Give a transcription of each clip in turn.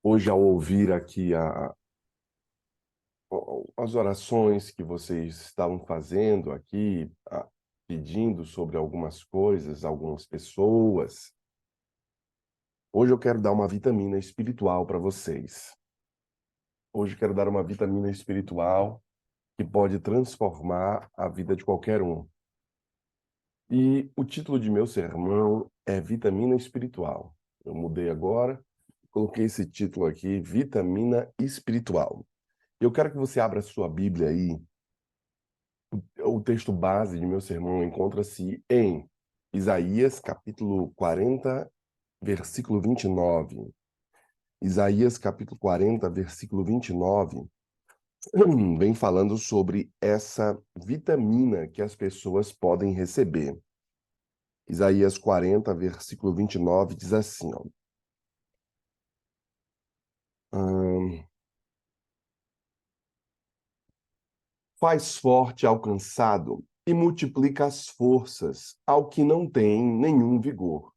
Hoje, ao ouvir aqui as orações que vocês estavam fazendo aqui, pedindo sobre algumas coisas, algumas pessoas, hoje eu quero dar uma vitamina espiritual para vocês. Hoje eu quero dar uma vitamina espiritual que pode transformar a vida de qualquer um. E o título de meu sermão é Vitamina Espiritual. Eu mudei agora, coloquei esse título aqui, Vitamina Espiritual. Eu quero que você abra a sua Bíblia aí. O texto base de meu sermão encontra-se em Isaías, capítulo 40, versículo 29. Isaías, capítulo 40, versículo 29, vem falando sobre essa vitamina que as pessoas podem receber. Isaías 40, versículo 29 diz assim, ó. Faz forte ao cansado e multiplica as forças ao que não tem nenhum vigor.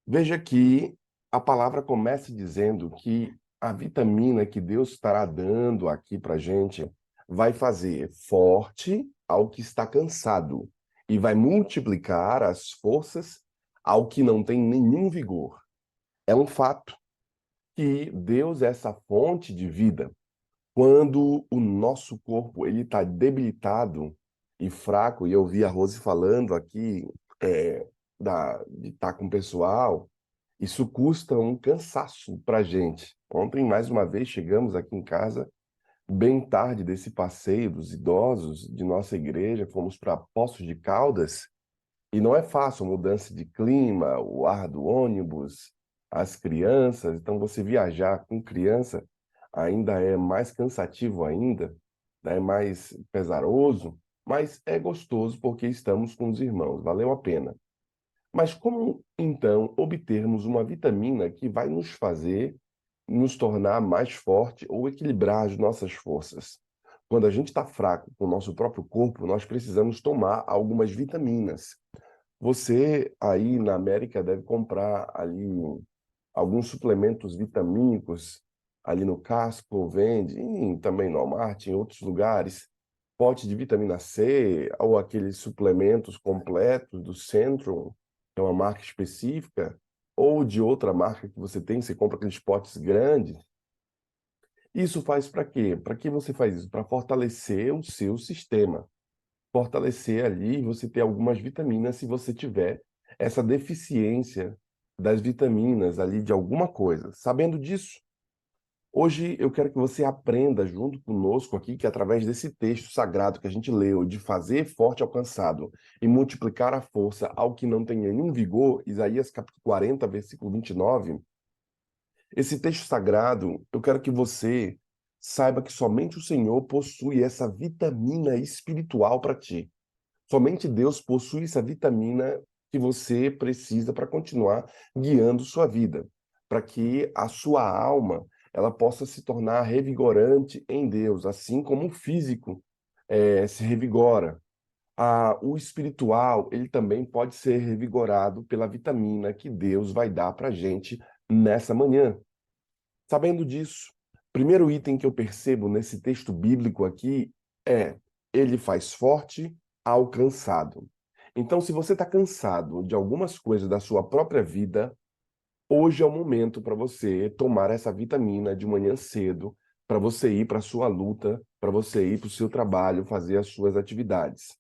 Veja que a palavra começa dizendo que a vitamina que Deus estará dando aqui para a gente vai fazer forte ao que está cansado e vai multiplicar as forças ao que não tem nenhum vigor. É um fato que Deus é essa fonte de vida. Quando o nosso corpo ele está debilitado e fraco, e eu vi a Rose falando aqui de estar com o pessoal, isso custa um cansaço para a gente. Ontem, mais uma vez, chegamos aqui em casa bem tarde desse passeio dos idosos de nossa igreja, fomos para Poços de Caldas, e não é fácil a mudança de clima, o ar do ônibus, as crianças. Então, você viajar com criança ainda é mais cansativo ainda, né? É mais pesaroso, mas é gostoso porque estamos com os irmãos, valeu a pena. Mas como, então, obtermos uma vitamina que vai nos fazer nos tornar mais forte ou equilibrar as nossas forças? Quando a gente está fraco com o nosso próprio corpo, nós precisamos tomar algumas vitaminas. Você aí na América deve comprar ali alguns suplementos vitamínicos ali no Casco, vende, e também no Walmart, em outros lugares, pote de vitamina C ou aqueles suplementos completos do Centrum, que é uma marca específica, ou de outra marca que você tem, você compra aqueles potes grandes. Isso faz para quê? Para que você faz isso? Para fortalecer o seu sistema, fortalecer ali, você ter algumas vitaminas se você tiver essa deficiência das vitaminas ali de alguma coisa. Sabendo disso, hoje eu quero que você aprenda junto conosco aqui que através desse texto sagrado que a gente leu, de fazer forte ao cansado e multiplicar a força ao que não tem nenhum vigor, Isaías capítulo 40, versículo 29, esse texto sagrado, eu quero que você saiba que somente o Senhor possui essa vitamina espiritual para ti. Somente Deus possui essa vitamina que você precisa para continuar guiando sua vida, para que a sua alma ela possa se tornar revigorante em Deus, assim como o físico se revigora. O espiritual ele também pode ser revigorado pela vitamina que Deus vai dar para a gente nessa manhã. Sabendo disso, primeiro item que eu percebo nesse texto bíblico aqui é: ele faz forte ao cansado. Então, se você está cansado de algumas coisas da sua própria vida, hoje é o momento para você tomar essa vitamina de manhã cedo, para você ir para a sua luta, para você ir para o seu trabalho, fazer as suas atividades.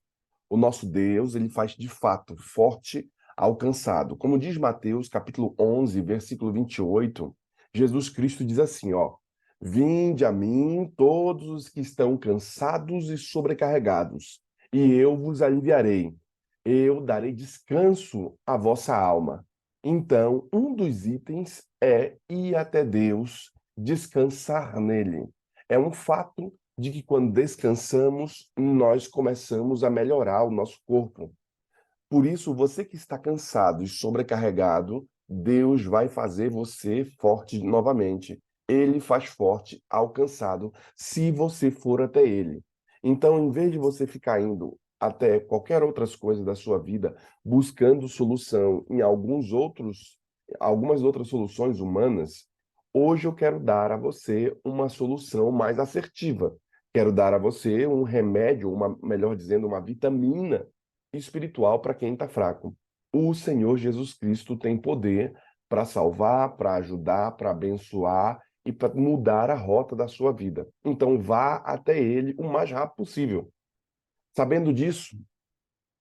O nosso Deus, ele faz de fato forte ao cansado. Como diz Mateus, capítulo 11, versículo 28, Jesus Cristo diz assim, ó: Vinde a mim todos os que estão cansados e sobrecarregados, e eu vos aliviarei. Eu darei descanso à vossa alma. Então, um dos itens é ir até Deus, descansar nele. É um fato de que quando descansamos, nós começamos a melhorar o nosso corpo. Por isso, você que está cansado e sobrecarregado, Deus vai fazer você forte novamente. Ele faz forte ao cansado, se você for até ele. Então, em vez de você ficar indo até qualquer outras coisas da sua vida, buscando solução em algumas outras soluções humanas, Hoje eu quero dar a você uma solução mais assertiva. Quero dar a você um remédio, melhor dizendo, uma vitamina espiritual para quem está fraco. O Senhor Jesus Cristo tem poder para salvar, para ajudar, para abençoar e para mudar a rota da sua vida. Então vá até Ele o mais rápido possível. Sabendo disso,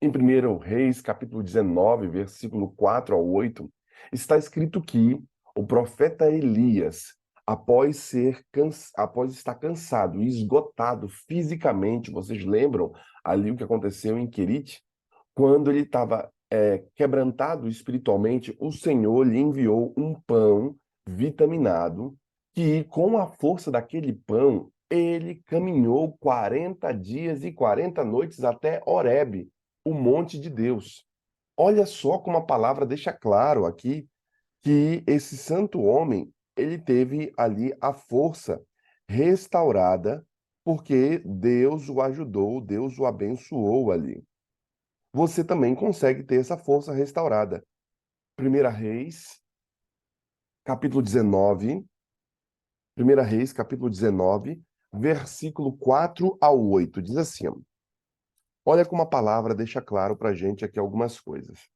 em 1 Reis, capítulo 19, versículo 4 ao 8, está escrito que o profeta Elias, após estar cansado e esgotado fisicamente, vocês lembram ali o que aconteceu em Querite? Quando ele estava quebrantado espiritualmente, o Senhor lhe enviou um pão vitaminado, que com a força daquele pão, ele caminhou 40 dias e 40 noites até Horebe, o monte de Deus. Olha só como a palavra deixa claro aqui que esse santo homem, ele teve ali a força restaurada, porque Deus o ajudou, Deus o abençoou ali. Você também consegue ter essa força restaurada. 1 Reis, capítulo 19, 1 Reis, capítulo 19, versículo 4 ao 8, diz assim, ó, olha como a palavra deixa claro para a gente aqui algumas coisas.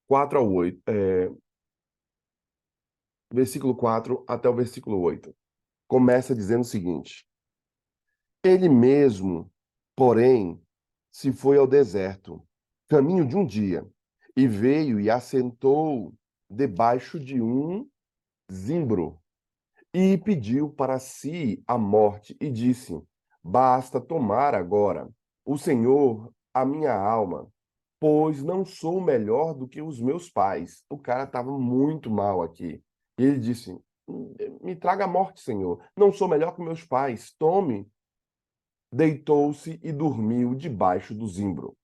4 ao 8, versículo 4 até o versículo 8. Começa dizendo o seguinte: ele mesmo, porém, se foi ao deserto, caminho de um dia, e veio e assentou debaixo de um zimbro, e pediu para si a morte, e disse: basta tomar agora, o Senhor, a minha alma, pois não sou melhor do que os meus pais. O cara estava muito mal aqui. E ele disse: me traga a morte, Senhor. Não sou melhor que meus pais. Tome. Deitou-se e dormiu debaixo do zimbro.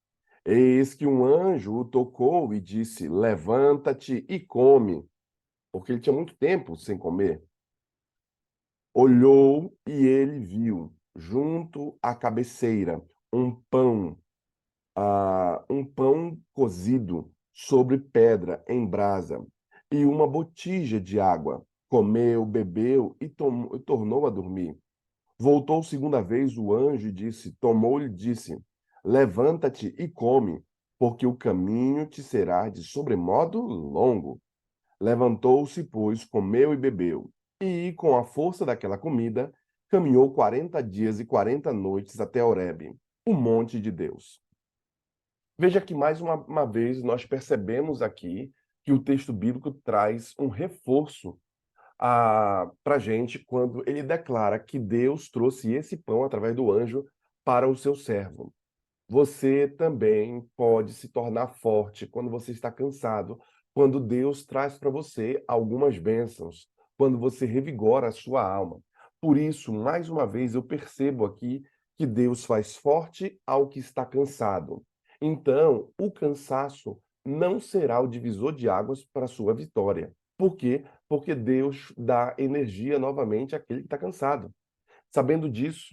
Eis que um anjo o tocou e disse: levanta-te e come, porque ele tinha muito tempo sem comer. Olhou e ele viu, junto à cabeceira, um pão cozido sobre pedra em brasa e uma botija de água. Comeu, bebeu e tornou a dormir. Voltou segunda vez o anjo e disse: tomou-lhe, disse: levanta-te e come, porque o caminho te será de sobremodo longo. Levantou-se, pois, comeu e bebeu, e, com a força daquela comida, caminhou 40 dias e 40 noites até Horebe, o monte de Deus. Veja que mais uma vez nós percebemos aqui que o texto bíblico traz um reforço para a gente quando ele declara que Deus trouxe esse pão através do anjo para o seu servo. Você também pode se tornar forte quando você está cansado, quando Deus traz para você algumas bênçãos, quando você revigora a sua alma. Por isso, mais uma vez, eu percebo aqui que Deus faz forte ao que está cansado. Então, o cansaço não será o divisor de águas para a sua vitória. Por quê? Porque Deus dá energia novamente àquele que está cansado. Sabendo disso,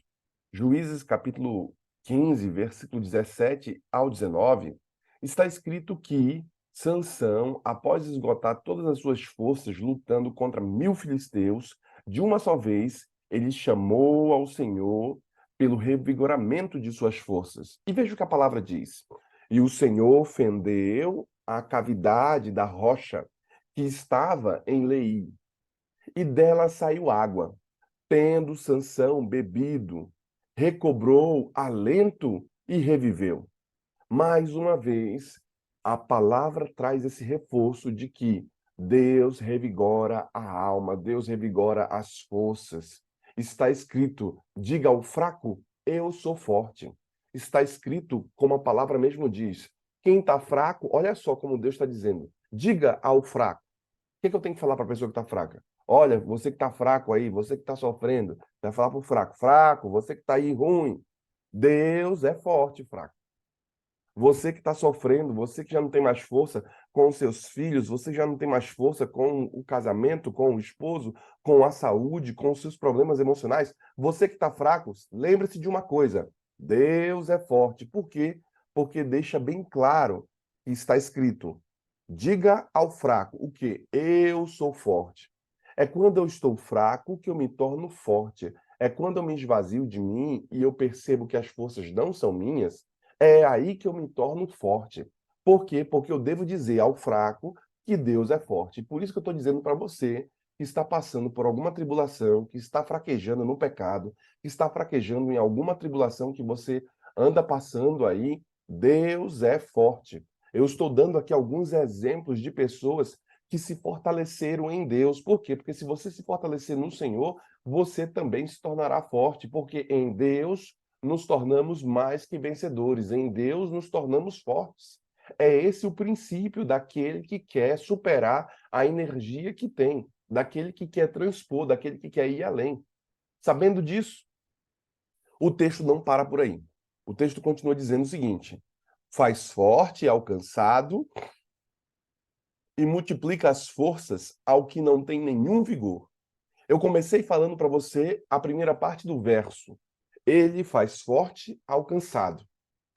Juízes capítulo 15, versículo 17 ao 19, está escrito que Sansão, após esgotar todas as suas forças lutando contra 1000 filisteus, de uma só vez, ele chamou ao Senhor pelo revigoramento de suas forças. E veja o que a palavra diz. E o Senhor fendeu a cavidade da rocha que estava em Leí, e dela saiu água. Tendo Sansão bebido, recobrou alento e reviveu. Mais uma vez, a palavra traz esse reforço de que Deus revigora a alma, Deus revigora as forças. Está escrito: diga ao fraco, eu sou forte. Está escrito, como a palavra mesmo diz, quem está fraco, olha só como Deus está dizendo: diga ao fraco. O que eu tenho que falar para a pessoa que está fraca? Olha, você que está fraco aí, você que está sofrendo, vai falar para o fraco: fraco, você que está aí ruim. Deus é forte, fraco. Você que está sofrendo, você que já não tem mais força com os seus filhos, você já não tem mais força com o casamento, com o esposo, com a saúde, com os seus problemas emocionais, você que está fraco, lembre-se de uma coisa: Deus é forte. Por quê? Porque deixa bem claro que está escrito: diga ao fraco o quê? Eu sou forte. É quando eu estou fraco que eu me torno forte. É quando eu me esvazio de mim e eu percebo que as forças não são minhas, é aí que eu me torno forte. Por quê? Porque eu devo dizer ao fraco que Deus é forte. Por isso que eu estou dizendo para você que está passando por alguma tribulação, que está fraquejando no pecado, que está fraquejando em alguma tribulação que você anda passando aí, Deus é forte. Eu estou dando aqui alguns exemplos de pessoas que se fortaleceram em Deus. Por quê? Porque se você se fortalecer no Senhor, você também se tornará forte, porque em Deus nos tornamos mais que vencedores, em Deus nos tornamos fortes. É esse o princípio daquele que quer superar a energia que tem, daquele que quer transpor, daquele que quer ir além. Sabendo disso, o texto não para por aí. O texto continua dizendo o seguinte: faz forte e alcançado e multiplica as forças ao que não tem nenhum vigor. Eu comecei falando para você a primeira parte do verso. Ele faz forte alcançado.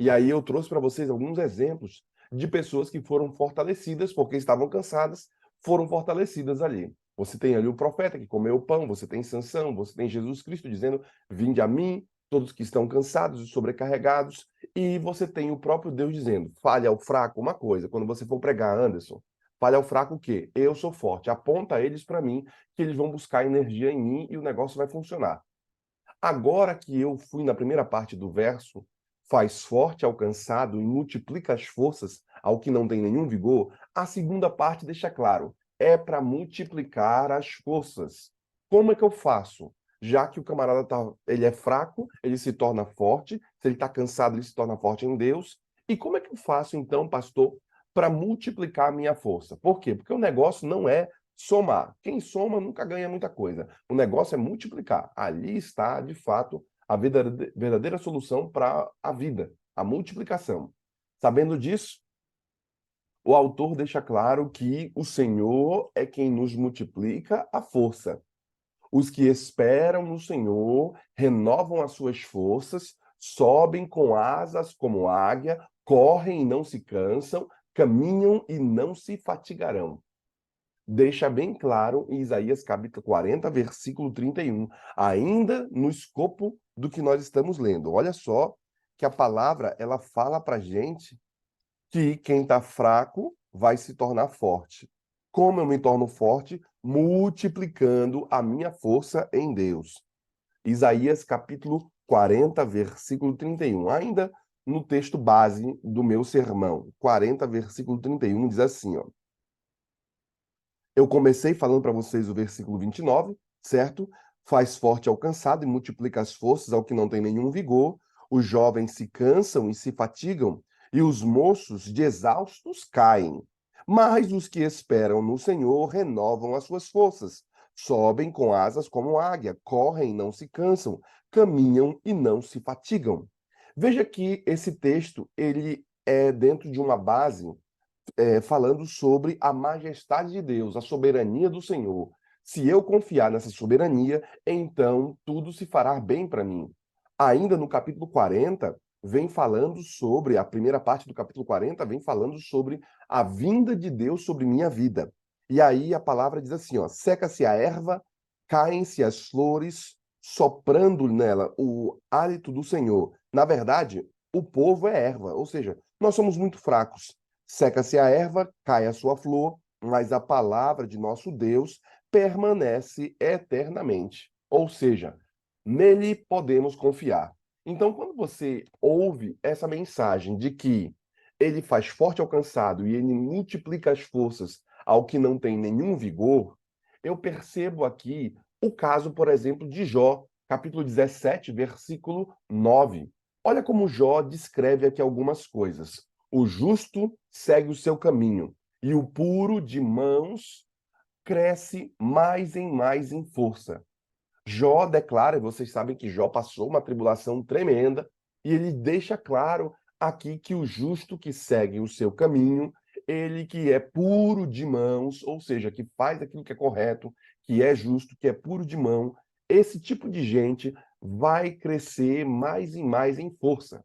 E aí eu trouxe para vocês alguns exemplos de pessoas que foram fortalecidas porque estavam cansadas, foram fortalecidas ali. Você tem ali o profeta que comeu o pão, você tem Sansão, você tem Jesus Cristo dizendo: "Vinde a mim, todos que estão cansados e sobrecarregados", e você tem o próprio Deus dizendo: "Fale ao fraco uma coisa, quando você for pregar, Anderson, fale ao fraco o quê? Eu sou forte. Aponta eles para mim, que eles vão buscar energia em mim e o negócio vai funcionar." Agora que eu fui na primeira parte do verso, faz forte ao cansado e multiplica as forças ao que não tem nenhum vigor, a segunda parte deixa claro, é para multiplicar as forças. Como é que eu faço? Já que o camarada ele é fraco, ele se torna forte, se ele está cansado, ele se torna forte em Deus. E como é que eu faço então, pastor, para multiplicar a minha força? Por quê? Porque o negócio não é somar. Quem soma nunca ganha muita coisa. O negócio é multiplicar. Ali está, de fato, a verdadeira solução para a vida, a multiplicação. Sabendo disso, o autor deixa claro que o Senhor é quem nos multiplica a força. Os que esperam no Senhor renovam as suas forças, sobem com asas como águia, correm e não se cansam, caminham e não se fatigarão. Deixa bem claro em Isaías capítulo 40, versículo 31, ainda no escopo do que nós estamos lendo. Olha só que a palavra ela fala para gente que quem está fraco vai se tornar forte. Como eu me torno forte? Multiplicando a minha força em Deus. Isaías capítulo 40, versículo 31. Ainda no texto base do meu sermão, 40, versículo 31, diz assim, ó: eu comecei falando para vocês o versículo 29, certo? Faz forte ao cansado e multiplica as forças ao que não tem nenhum vigor. Os jovens se cansam e se fatigam, e os moços de exaustos caem. Mas os que esperam no Senhor renovam as suas forças. Sobem com asas como águia, correm e não se cansam, caminham e não se fatigam. Veja que esse texto ele é dentro de uma base falando sobre a majestade de Deus, a soberania do Senhor. Se eu confiar nessa soberania, então tudo se fará bem para mim. Ainda no capítulo 40, vem falando sobre, a primeira parte do capítulo 40 vem falando sobre a vinda de Deus sobre minha vida. E aí a palavra diz assim, ó: seca-se a erva, caem-se as flores, soprando nela o hálito do Senhor. Na verdade, o povo é erva, ou seja, nós somos muito fracos. Seca-se a erva, cai a sua flor, mas a palavra de nosso Deus permanece eternamente. Ou seja, nele podemos confiar. Então, quando você ouve essa mensagem de que ele faz forte ao cansado e ele multiplica as forças ao que não tem nenhum vigor, eu percebo aqui o caso, por exemplo, de Jó, capítulo 17, versículo 9. Olha como Jó descreve aqui algumas coisas. O justo segue o seu caminho, e o puro de mãos cresce mais em mais em força. Jó declara, e vocês sabem que Jó passou uma tribulação tremenda, e ele deixa claro aqui que o justo que segue o seu caminho, ele que é puro de mãos, ou seja, que faz aquilo que é correto, que é justo, que é puro de mão, esse tipo de gente vai crescer mais e mais em força.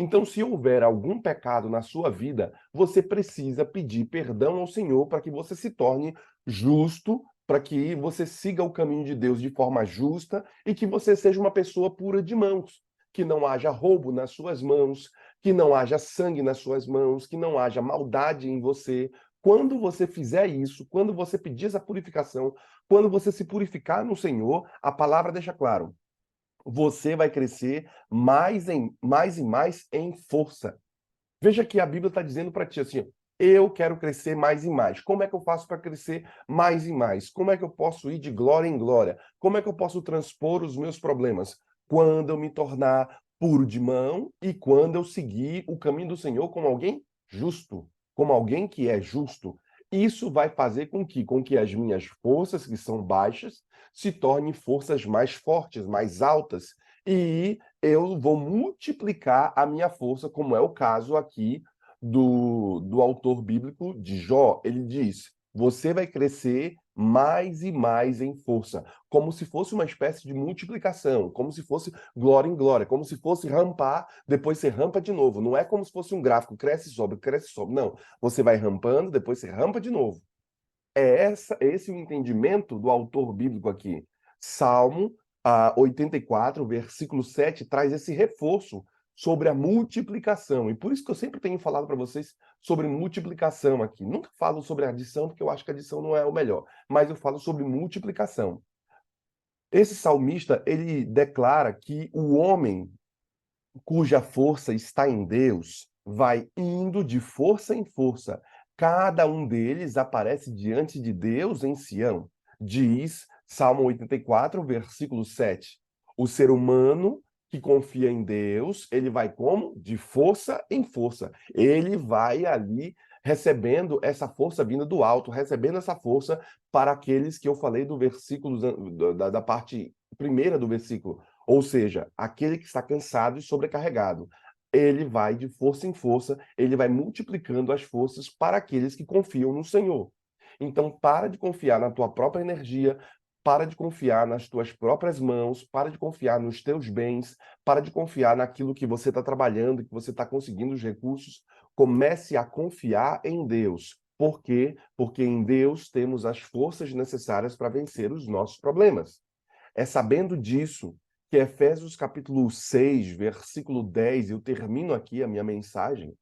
Então, se houver algum pecado na sua vida, você precisa pedir perdão ao Senhor para que você se torne justo, para que você siga o caminho de Deus de forma justa e que você seja uma pessoa pura de mãos, que não haja roubo nas suas mãos, que não haja sangue nas suas mãos, que não haja maldade em você. Quando você fizer isso, quando você pedir essa purificação, quando você se purificar no Senhor, a palavra deixa claro, você vai crescer mais e mais em força. Veja que a Bíblia está dizendo para ti assim, eu quero crescer mais e mais. Como é que eu faço para crescer mais e mais? Como é que eu posso ir de glória em glória? Como é que eu posso transpor os meus problemas? Quando eu me tornar puro de mão e quando eu seguir o caminho do Senhor como alguém justo, como alguém que é justo. Isso vai fazer com que as minhas forças, que são baixas, se tornem forças mais fortes, mais altas. E eu vou multiplicar a minha força, como é o caso aqui do autor bíblico de Jó. Ele diz: você vai crescer mais e mais em força, como se fosse uma espécie de multiplicação, como se fosse glória em glória, como se fosse rampar, depois você rampa de novo. Não é como se fosse um gráfico, cresce e sobe, cresce e sobe. Não, você vai rampando, depois você rampa de novo. Esse é o entendimento do autor bíblico aqui. Salmo 84, versículo 7, traz esse reforço sobre a multiplicação. E por isso que eu sempre tenho falado para vocês sobre multiplicação aqui. Nunca falo sobre adição, porque eu acho que adição não é o melhor, mas eu falo sobre multiplicação. Esse salmista, ele declara que o homem cuja força está em Deus, vai indo de força em força. Cada um deles aparece diante de Deus em Sião. Diz Salmo 84, versículo 7. O ser humano que confia em Deus, ele vai como? De força em força. Ele vai ali recebendo essa força vinda do alto, recebendo essa força para aqueles que eu falei do versículo, da parte primeira do versículo, ou seja, aquele que está cansado e sobrecarregado. Ele vai de força em força, ele vai multiplicando as forças para aqueles que confiam no Senhor. Então, para de confiar na tua própria energia, para de confiar nas tuas próprias mãos, para de confiar nos teus bens, para de confiar naquilo que você está trabalhando, que você está conseguindo os recursos. Comece a confiar em Deus. Por quê? Porque em Deus temos as forças necessárias para vencer os nossos problemas. É sabendo disso que Efésios capítulo 6, versículo 10, eu termino aqui a minha mensagem,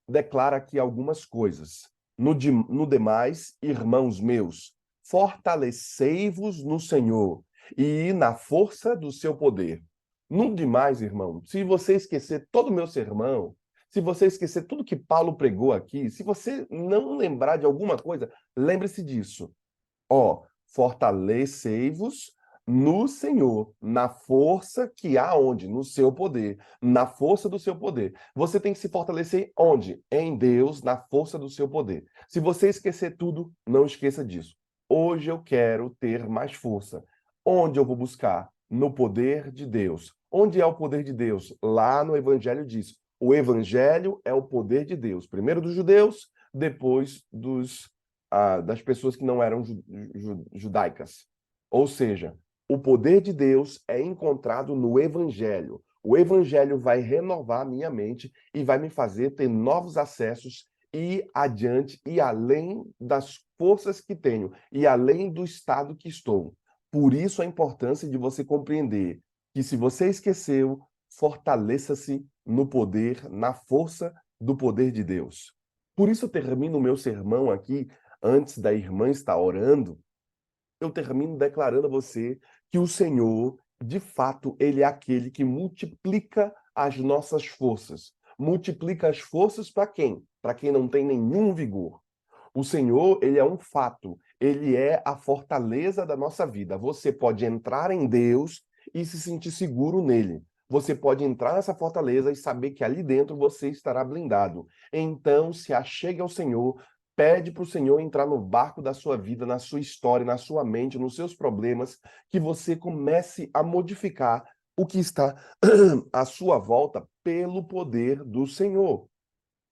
declara aqui algumas coisas. No demais, irmãos meus, fortalecei-vos no Senhor e na força do seu poder. No demais, irmão, se você esquecer todo o meu sermão, se você esquecer tudo que Paulo pregou aqui, se você não lembrar de alguma coisa, lembre-se disso. Ó, fortalecei-vos no Senhor, na força que há onde? No seu poder, na força do seu poder. Você tem que se fortalecer onde? Em Deus, na força do seu poder. Se você esquecer tudo, não esqueça disso. Hoje eu quero ter mais força. Onde eu vou buscar? No poder de Deus. Onde é o poder de Deus? Lá no Evangelho diz: o Evangelho é o poder de Deus. Primeiro dos judeus, depois das pessoas que não eram judaicas. Ou seja, o poder de Deus é encontrado no Evangelho. O Evangelho vai renovar a minha mente e vai me fazer ter novos acessos e adiante e além das forças que tenho e além do estado que estou. Por isso a importância de você compreender que se você esqueceu, fortaleça-se no poder, na força do poder de Deus. Por isso eu termino o meu sermão aqui antes da irmã estar orando, eu termino declarando a você que o Senhor, de fato, ele é aquele que multiplica as nossas forças. Multiplica as forças para quem? Para quem não tem nenhum vigor. O Senhor, ele é um fato, ele é a fortaleza da nossa vida. Você pode entrar em Deus e se sentir seguro nele. Você pode entrar nessa fortaleza e saber que ali dentro você estará blindado. Então, se achegue ao Senhor, pede para o Senhor entrar no barco da sua vida, na sua história, na sua mente, nos seus problemas, que você comece a modificar o que está à sua volta pelo poder do Senhor.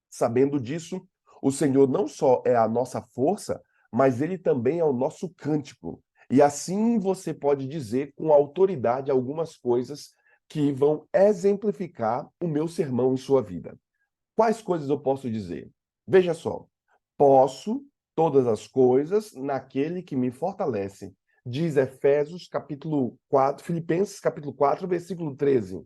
Sabendo disso, o Senhor não só é a nossa força, mas ele também é o nosso cântico. E assim você pode dizer com autoridade algumas coisas que vão exemplificar o meu sermão em sua vida. Quais coisas eu posso dizer? Veja só, posso todas as coisas naquele que me fortalece. Diz Efésios capítulo 4, Filipenses capítulo 4, versículo 13.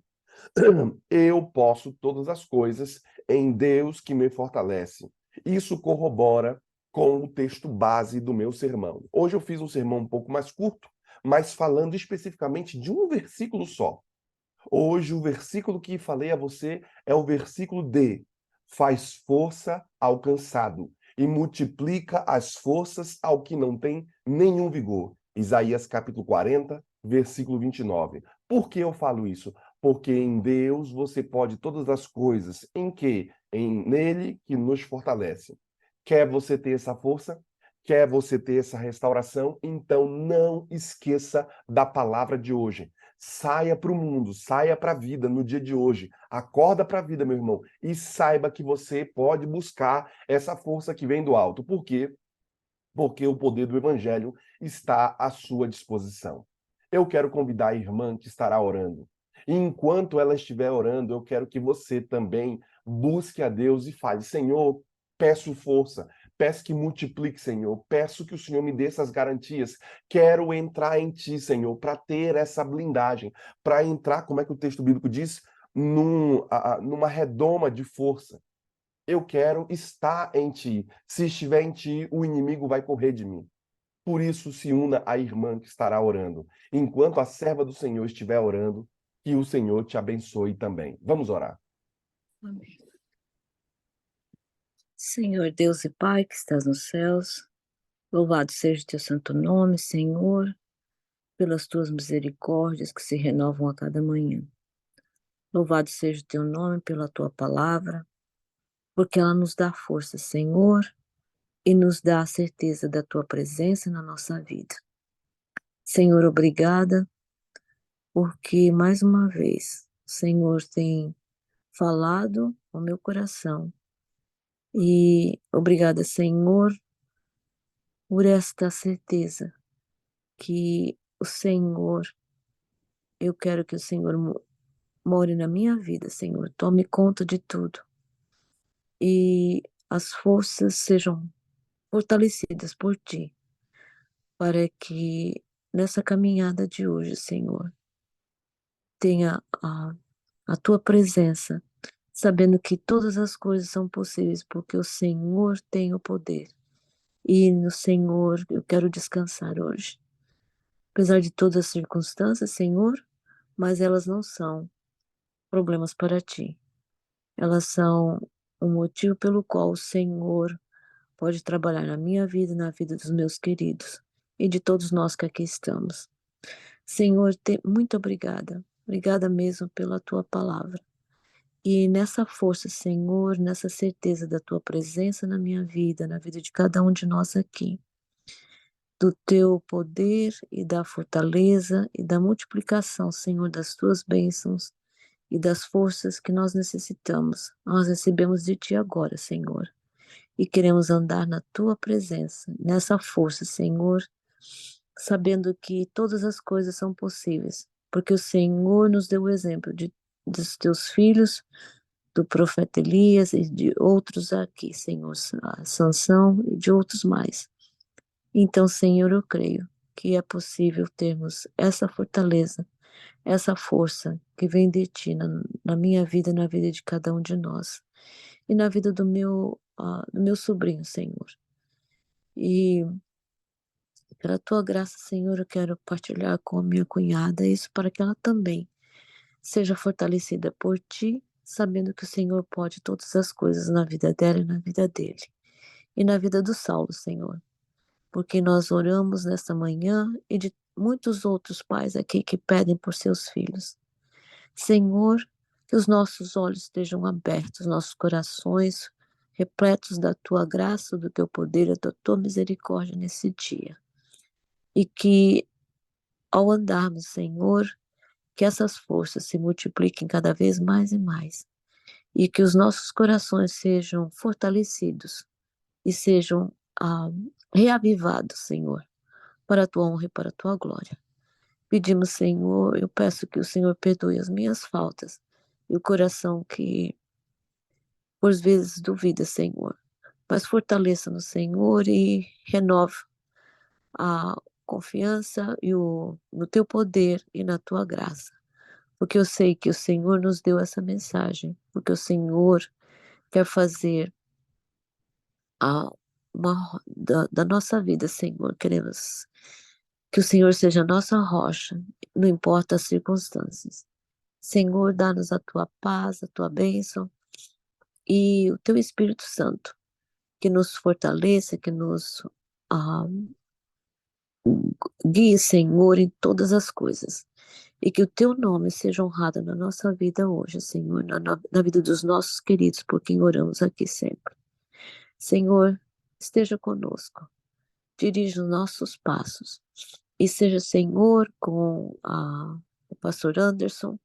Eu posso todas as coisas em Deus que me fortalece. Isso corrobora com o texto base do meu sermão. Hoje eu fiz um sermão um pouco mais curto, mas falando especificamente de um versículo só. Hoje o versículo que falei a você é o versículo D. Faz força ao cansado e multiplica as forças ao que não tem nenhum vigor. Isaías capítulo 40, versículo 29. Por que eu falo isso? Porque em Deus você pode todas as coisas. Em que? Nele que nos fortalece. Quer você ter essa força? Quer você ter essa restauração? Então não esqueça da palavra de hoje. Saia para o mundo, saia para a vida no dia de hoje. Acorda para a vida, meu irmão, e saiba que você pode buscar essa força que vem do alto. Por quê? Porque o poder do evangelho está à sua disposição. Eu quero convidar a irmã que estará orando. E enquanto ela estiver orando, eu quero que você também busque a Deus e fale: Senhor, peço força, peço que multiplique, Senhor, peço que o Senhor me dê essas garantias. Quero entrar em Ti, Senhor, para ter essa blindagem, para entrar, como é que o texto bíblico diz? Numa redoma de força. Eu quero estar em ti. Se estiver em ti, o inimigo vai correr de mim. Por isso, se una à irmã que estará orando. Enquanto a serva do Senhor estiver orando, que o Senhor te abençoe também. Vamos orar. Amém. Senhor Deus e Pai que estás nos céus, louvado seja o teu santo nome, Senhor, pelas tuas misericórdias que se renovam a cada manhã. Louvado seja o teu nome pela tua palavra, porque ela nos dá força, Senhor, e nos dá a certeza da tua presença na nossa vida. Senhor, obrigada, porque mais uma vez o Senhor tem falado ao meu coração. E obrigada, Senhor, por esta certeza que o Senhor, eu quero que o Senhor more na minha vida, Senhor, tome conta de tudo e as forças sejam fortalecidas por Ti, para que nessa caminhada de hoje, Senhor, tenha a Tua presença, sabendo que todas as coisas são possíveis, porque o Senhor tem o poder. E no Senhor eu quero descansar hoje. Apesar de todas as circunstâncias, Senhor, mas elas não são problemas para Ti. Elas são o motivo pelo qual o Senhor pode trabalhar na minha vida e na vida dos meus queridos e de todos nós que aqui estamos. Senhor, muito obrigada. Obrigada mesmo pela Tua palavra. E nessa força, Senhor, nessa certeza da Tua presença na minha vida, na vida de cada um de nós aqui, do Teu poder e da fortaleza e da multiplicação, Senhor, das Tuas bênçãos e das forças que nós necessitamos. Nós recebemos de Ti agora, Senhor, e queremos andar na Tua presença, nessa força, Senhor, sabendo que todas as coisas são possíveis, porque o Senhor nos deu o exemplo dos Teus filhos, do profeta Elias e de outros aqui, Senhor, Sansão e de outros mais. Então, Senhor, eu creio que é possível termos essa fortaleza, essa força que vem de Ti na minha vida, na vida de cada um de nós e na vida do meu sobrinho, Senhor. E pela Tua graça, Senhor, eu quero partilhar com a minha cunhada isso para que ela também seja fortalecida por Ti, sabendo que o Senhor pode todas as coisas na vida dela e na vida dele e na vida do Saulo, Senhor. Porque nós oramos nesta manhã e de muitos outros pais aqui que pedem por seus filhos. Senhor, que os nossos olhos estejam abertos, nossos corações repletos da Tua graça, do Teu poder e da Tua misericórdia nesse dia. E que ao andarmos, Senhor, que essas forças se multipliquem cada vez mais e mais. E que os nossos corações sejam fortalecidos e sejam reavivados, Senhor, para a Tua honra e para a Tua glória. Pedimos, Senhor, eu peço que o Senhor perdoe as minhas faltas e o coração que, por vezes, duvida, Senhor. mas fortaleça no Senhor e renove a confiança no teu poder e na tua graça. Porque eu sei que o Senhor nos deu essa mensagem, porque o Senhor quer fazer da nossa vida, Senhor. Queremos que o Senhor seja a nossa rocha, não importa as circunstâncias. Senhor, dá-nos a tua paz, a tua bênção e o teu Espírito Santo, que nos fortaleça, que nos ah, guie, Senhor, em todas as coisas. E que o teu nome seja honrado na nossa vida hoje, Senhor, na vida dos nossos queridos, por quem oramos aqui sempre. Senhor, esteja conosco, dirija os nossos passos e seja, Senhor, com o pastor Anderson.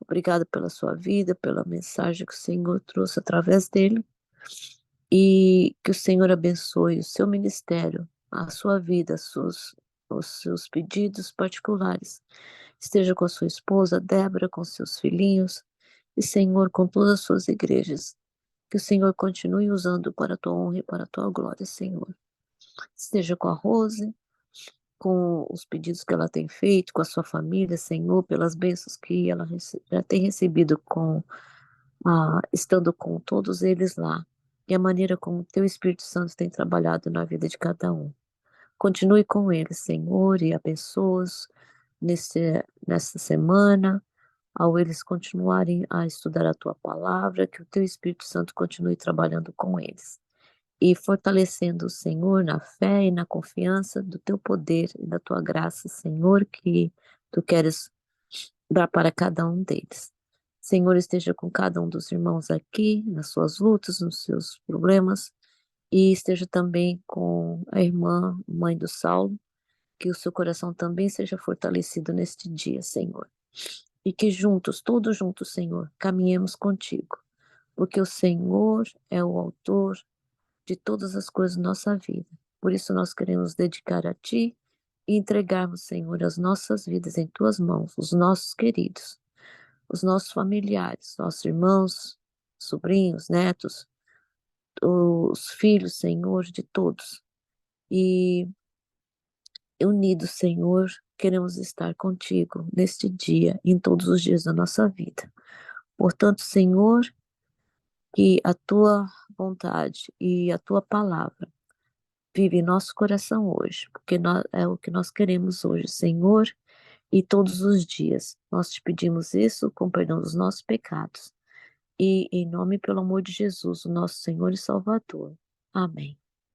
Obrigado pela sua vida, pela mensagem que o Senhor trouxe através dele e que o Senhor abençoe o seu ministério, a sua vida, os seus pedidos particulares. Esteja com a sua esposa, Débora, com seus filhinhos e, Senhor, com todas as suas igrejas. Que o Senhor continue usando para a tua honra e para a tua glória, Senhor. Esteja com a Rose, com os pedidos que ela tem feito, com a sua família, Senhor, pelas bênçãos que ela já tem recebido estando com todos eles lá, e a maneira como o teu Espírito Santo tem trabalhado na vida de cada um. Continue com eles, Senhor, e abençoe-os nessa semana, ao eles continuarem a estudar a tua palavra, que o teu Espírito Santo continue trabalhando com eles e fortalecendo o Senhor na fé e na confiança do teu poder e da tua graça, Senhor, que tu queres dar para cada um deles. Senhor, esteja com cada um dos irmãos aqui, nas suas lutas, nos seus problemas, e esteja também com a irmã, mãe do Saulo, que o seu coração também seja fortalecido neste dia, Senhor. E que juntos, todos juntos, Senhor, caminhemos contigo, porque o Senhor é o autor de todas as coisas da nossa vida. Por isso nós queremos dedicar a Ti e entregarmos, Senhor, as nossas vidas em Tuas mãos, os nossos queridos, os nossos familiares, nossos irmãos, sobrinhos, netos, os filhos, Senhor, de todos. E unidos, Senhor, queremos estar contigo neste dia, em todos os dias da nossa vida. Portanto, Senhor, que a tua vontade e a tua palavra vive em nosso coração hoje, porque é o que nós queremos hoje, Senhor, e todos os dias. Nós te pedimos isso com perdão dos nossos pecados. E em nome, pelo amor de Jesus, o nosso Senhor e Salvador. Amém.